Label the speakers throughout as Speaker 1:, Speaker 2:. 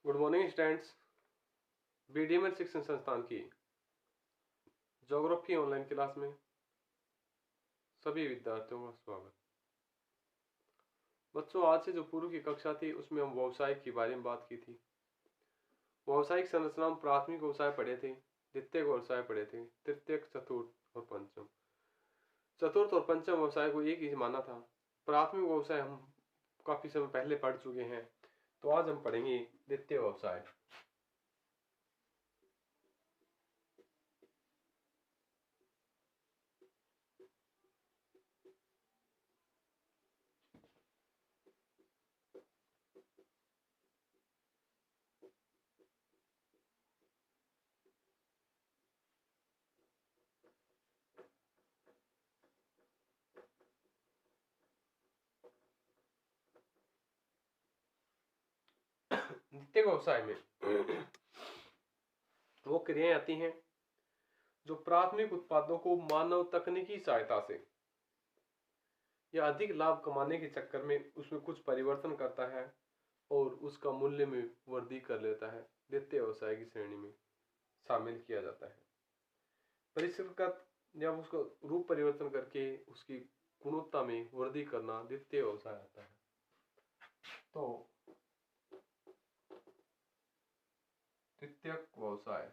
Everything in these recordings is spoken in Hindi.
Speaker 1: Good morning students. बीडीएमएल शिक्षण संस्थान की ज्योग्राफी ऑनलाइन क्लास में सभी विद्यार्थियों का स्वागत। बच्चों, आज से जो पूर्व की कक्षा थी उसमें हम व्यवसाय के बारे में बात की थी। व्यावसायिक संरचना में प्राथमिक व्यवसाय पढ़े थे, द्वितीयक व्यवसाय पढ़े थे, तृतीयक, चतुर्थ और पंचम। चतुर्थ और पंचम व्यवसाय को एक ही माना था। प्राथमिक व्यवसाय हम काफी समय पहले पढ़ चुके हैं, तो आज हम पढ़ेंगे द्वितीय व्यवसाय। द्वितीय व्यवसाय में वो क्रियाएं आती हैं जो प्राथमिक उत्पादों को मानव तकनीकी सहायता से या अधिक लाभ कमाने के चक्कर में उसमें कुछ परिवर्तन करता है और उसका मूल्य में वृद्धि कर लेता है, द्वितीय व्यवसाय की श्रेणी में शामिल किया जाता है। परिष्कृत या उसका रूप परिवर्तन करके उसकी गुणवत्ता में वृद्धि करना द्वितीय व्यवसाय आता है। तो द्वितीयक व्यवसाय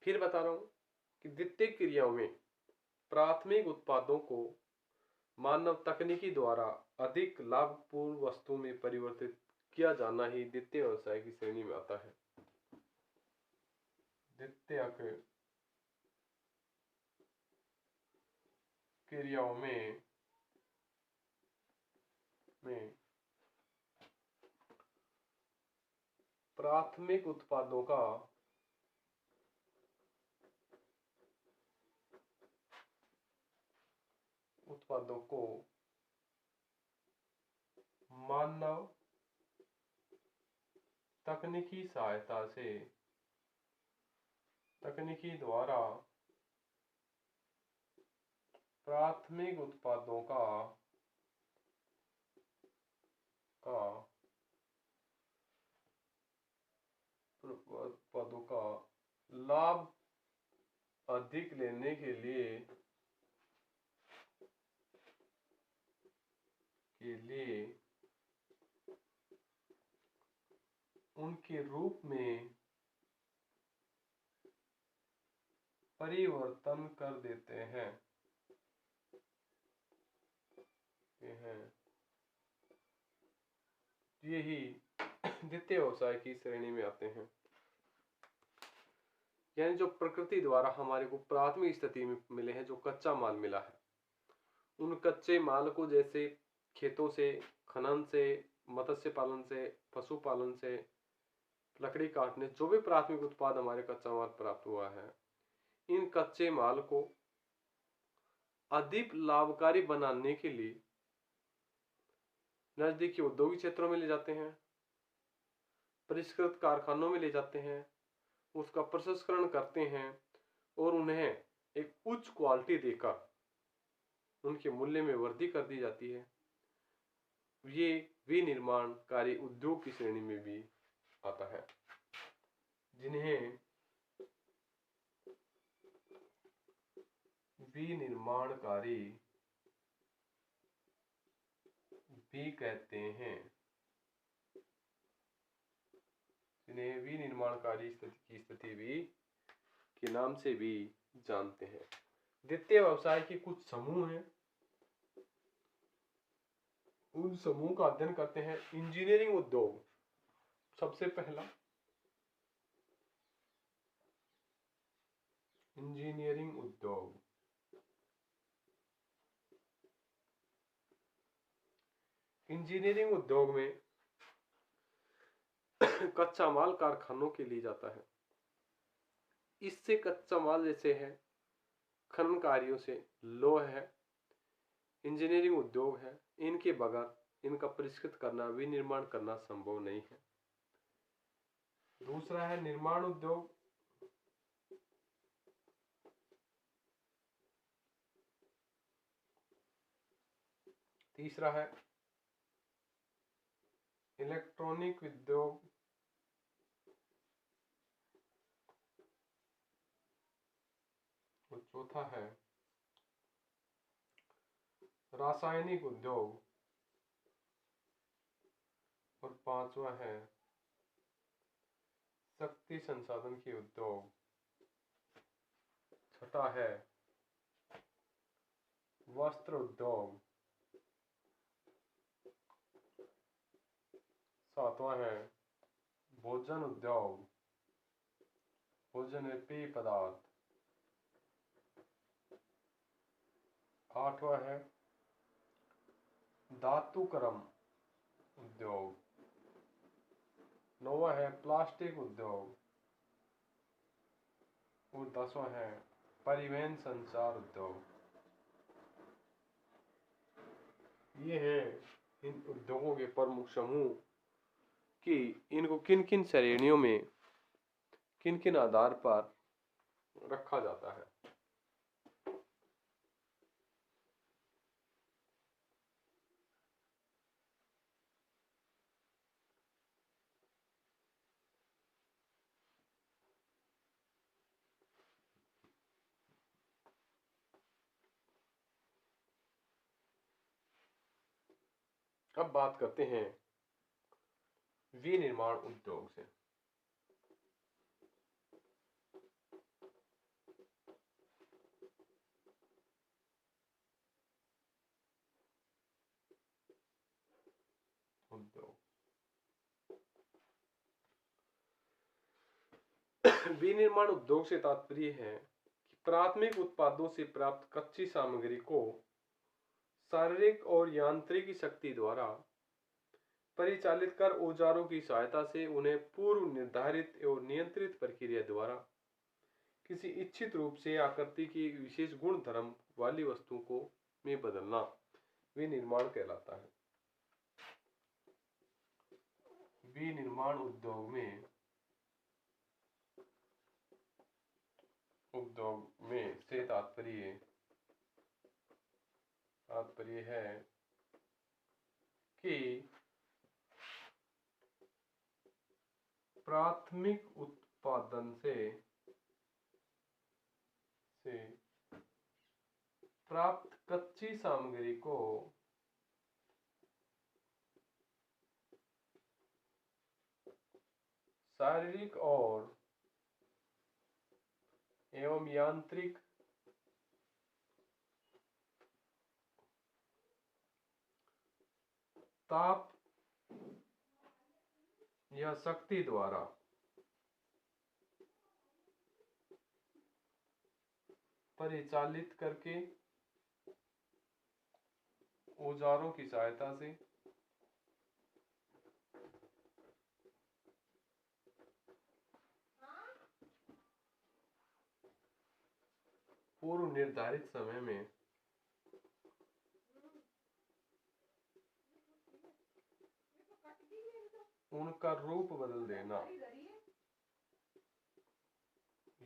Speaker 1: फिर बता रहा हूं कि द्वितीय क्रियाओं में प्राथमिक उत्पादों को मानव तकनीकी द्वारा अधिक लाभपूर्ण वस्तु में परिवर्तित किया जाना ही द्वितीय व्यवसाय की श्रेणी में आता है। द्वितीयक क्रियाओं में प्राथमिक उत्पादों को मानव तकनीकी सहायता से तकनीकी द्वारा प्राथमिक उत्पादों का लाभ अधिक लेने के लिए उनके रूप में परिवर्तन कर देते हैं। यही द्वितीय व्यवसाय की श्रेणी में आते हैं। यानी जो प्रकृति द्वारा हमारे को प्राथमिक स्थिति में मिले हैं, जो कच्चा माल मिला है, उन कच्चे माल को जैसे खेतों से, खनन से, मत्स्य पालन से, पशुपालन से, लकड़ी काटने, जो भी प्राथमिक उत्पाद हमारे कच्चा माल प्राप्त हुआ है, इन कच्चे माल को अधिक लाभकारी बनाने के लिए नजदीकी औद्योगिक क्षेत्रों में ले जाते हैं, परिष्कृत कारखानों में ले जाते हैं, उसका प्रसंस्करण करते हैं और उन्हें एक उच्च क्वालिटी देकर उनके मूल्य में वृद्धि कर दी जाती है। ये विनिर्माणकारी उद्योग की श्रेणी में भी आता है, जिन्हें विनिर्माणकारी भी कहते हैं, जिन्हें विनिर्माणकारी की स्थिति भी के नाम से भी जानते हैं। द्वितीय व्यवसाय के कुछ समूह हैं, उन समूह का अध्ययन करते हैं। इंजीनियरिंग उद्योग सबसे पहला, इंजीनियरिंग उद्योग। इंजीनियरिंग उद्योग में कच्चा माल कारखानों के लिए जाता है। इससे कच्चा माल जैसे है खनन कार्यों से, लोह है, इंजीनियरिंग उद्योग है, इनके बगैर इनका परिष्कृत करना, विनिर्माण करना संभव नहीं है। दूसरा है निर्माण उद्योग। तीसरा है इलेक्ट्रॉनिक उद्योग, और चौथा है रासायनिक उद्योग, और पांचवा है शक्ति संसाधन के उद्योग, छठा है वस्त्र उद्योग, सातवां है भोजन उद्योग, भोजन में पेय पदार्थ, आठवां है धातुकर्म उद्योग, नौवां है प्लास्टिक उद्योग, और 10वां है परिवहन संचार उद्योग। ये हैं इन उद्योगों के प्रमुख समूह कि इनको किन किन श्रेणियों में किन किन आधार पर रखा जाता है। अब बात करते हैं विनिर्माण उद्योग से। उद्योग विनिर्माण उद्योग से तात्पर्य है कि प्राथमिक उत्पादों से प्राप्त कच्ची सामग्री को शारीरिक और यांत्रिक शक्ति द्वारा परिचालित कर औजारों की सहायता से उन्हें पूर्व निर्धारित एवं नियंत्रित प्रक्रिया द्वारा किसी इच्छित रूप से आकृति की विशेष गुण धर्म वाली वस्तु को में बदलना विनिर्माण कहलाता है। विनिर्माण उद्योग में से तात्पर्य है कि प्राथमिक उत्पादन से प्राप्त कच्ची सामग्री को शारीरिक और एवं यांत्रिक ताप या शक्ति द्वारा परिचालित करके औजारों की सहायता से पूर्व निर्धारित समय में उनका रूप बदल देना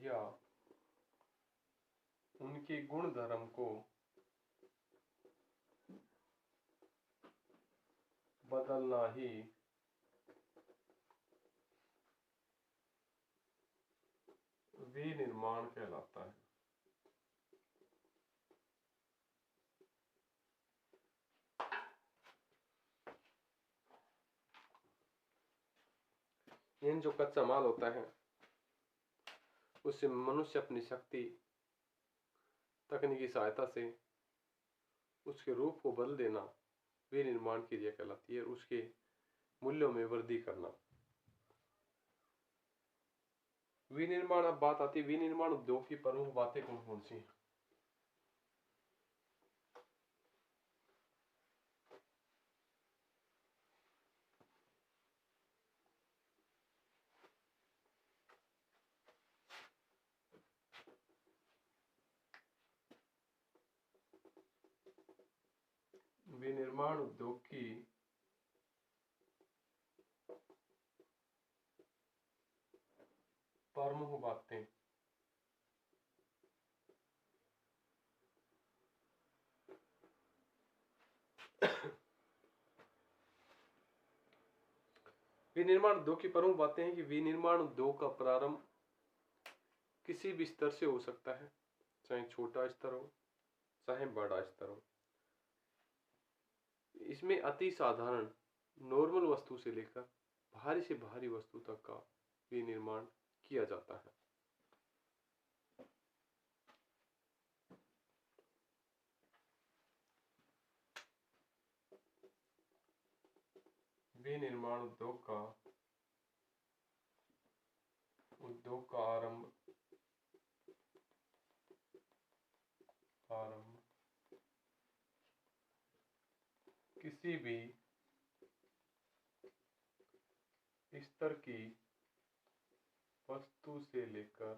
Speaker 1: या उनके गुण धर्म को बदलना ही विनिर्माण कहलाता है। इन जो कच्चा माल होता है उससे मनुष्य अपनी शक्ति तकनीकी सहायता से उसके रूप को बदल देना विनिर्माण क्रिया कहलाती है। उसके मूल्यों में वृद्धि करना विनिर्माण। अब बात आती है विनिर्माण उद्योग की प्रमुख बातें कौन कौन सी हैं। विनिर्माण उद्योग की प्रमुख बातें विनिर्माण उद्योग की प्रमुख बातें हैं कि विनिर्माण उद्योग का प्रारंभ किसी भी स्तर से हो सकता है, चाहे छोटा स्तर हो चाहे बड़ा स्तर हो। इसमें अति साधारण नॉर्मल वस्तु से लेकर भारी से भारी वस्तु तक का विनिर्माण किया जाता है। विनिर्माण उद्योग का आरंभ किसी भी स्तर की वस्तु से लेकर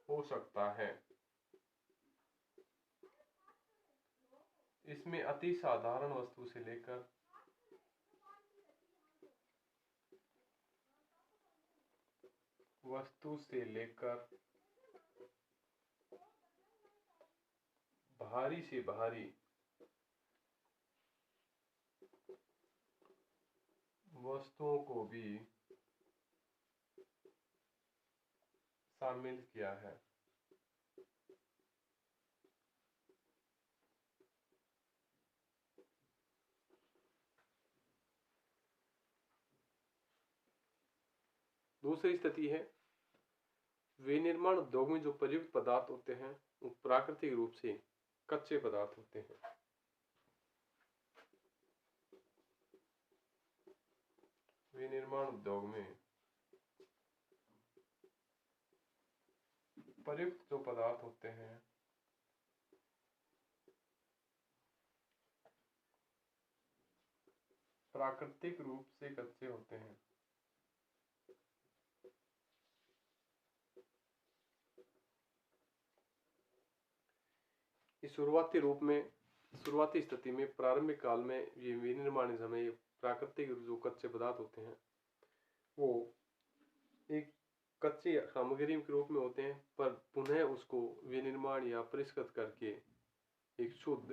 Speaker 1: हो सकता है। इसमें अति साधारण वस्तु से लेकर भारी से भारी वस्तुओं को भी शामिल किया है। दूसरी स्थिति है, विनिर्माण उद्योग में जो प्रयुक्त पदार्थ होते हैं वो प्राकृतिक रूप से कच्चे पदार्थ होते हैं। विनिर्माण उद्योग में प्रयुक्त जो पदार्थ होते हैं प्राकृतिक रूप से कच्चे होते हैं। इस शुरुआती स्थिति में प्रारंभिक काल में ये विनिर्माण समय प्राकृतिक जो कच्चे पदार्थ होते हैं वो एक कच्ची सामग्री के रूप में होते हैं, पर पुनः उसको विनिर्माण या परिष्कृत करके एक शुद्ध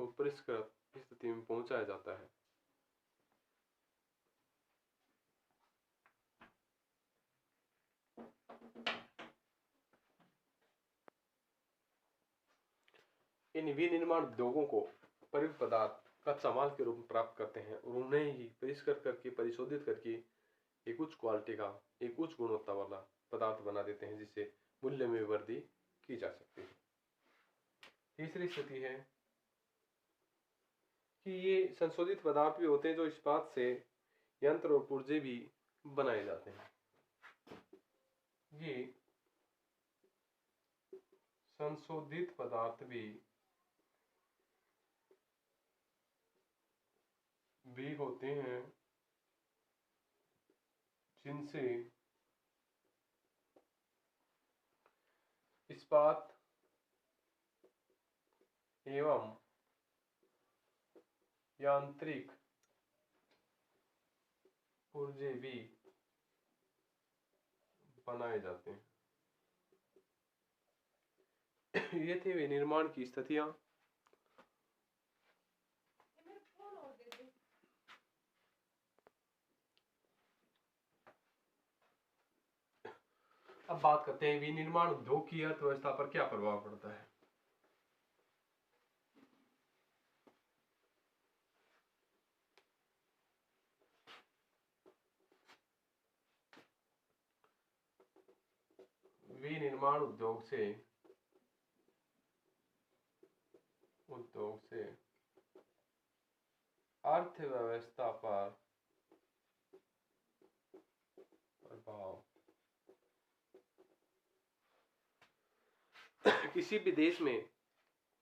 Speaker 1: और परिष्कृत स्थिति में पहुंचाया जाता है। इन विनिर्माण उद्योगों को प्रयुक्त पदार्थ कच्चा माल के रूप में प्राप्त करते हैं और उन्हें ही परिष्कृत करके परिशोधित करके एक उच्च क्वालिटी का एक उच्च गुणवत्ता वाला पदार्थ बना देते हैं, जिससे मूल्य में वृद्धि की जा सकती है। तीसरी स्थिति है कि ये संशोधित पदार्थ भी होते हैं जो इस्पात से यंत्र और पुर्जे भी बनाए जाते हैं। ये संशोधित पदार्थ भी होते हैं जिनसे इस्पात एवं यांत्रिक पुर्जे भी बनाए जाते हैं। ये थे विनिर्माण की स्थितियां। अब बात करते हैं विनिर्माण उद्योग की अर्थव्यवस्था पर क्या प्रभाव पड़ता है। विनिर्माण उद्योग से अर्थव्यवस्था पर प्रभाव। किसी भी देश में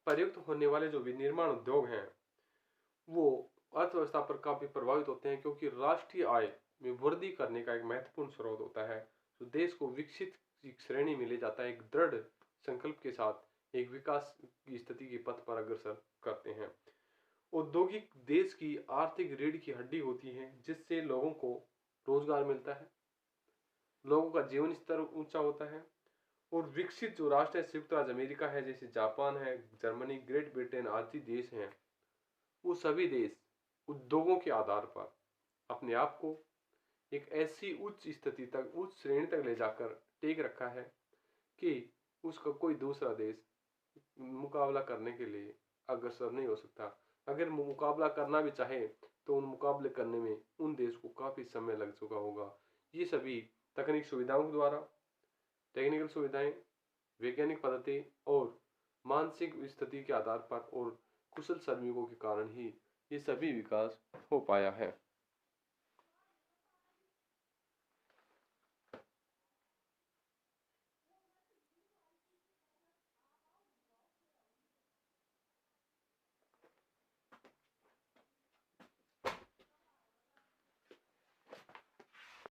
Speaker 1: प्रयुक्त होने वाले जो विनिर्माण उद्योग हैं वो अर्थव्यवस्था पर काफी प्रभावित होते हैं, क्योंकि राष्ट्रीय आय में वृद्धि करने का एक महत्वपूर्ण स्रोत होता है। तो देश को विकसित की श्रेणी में ले जाता है, एक दृढ़ संकल्प के साथ एक विकास की स्थिति के पथ पर अग्रसर करते हैं। औद्योगिक देश की आर्थिक रीढ़ की हड्डी होती है, जिससे लोगों को रोजगार मिलता है, लोगों का जीवन स्तर ऊंचा होता है और विकसित जो राष्ट्र है संयुक्त राज्य अमेरिका है, जैसे जापान है, जर्मनी, ग्रेट ब्रिटेन आदि देश हैं, वो सभी देश उद्योगों के आधार पर अपने आप को एक ऐसी उच्च स्थिति तक, उच्च श्रेणी तक ले जाकर टेक रखा है कि उसका कोई दूसरा देश मुकाबला करने के लिए अग्रसर नहीं हो सकता। अगर मुकाबला करना भी चाहे तो उन मुकाबले करने में उन देश को काफ़ी समय लग चुका होगा। ये सभी तकनीक सुविधाओं के द्वारा, टेक्निकल सुविधाएं, वैज्ञानिक पद्धति और मानसिक स्थिति के आधार पर और कुशल श्रमिकों के कारण ही ये सभी विकास हो पाया है।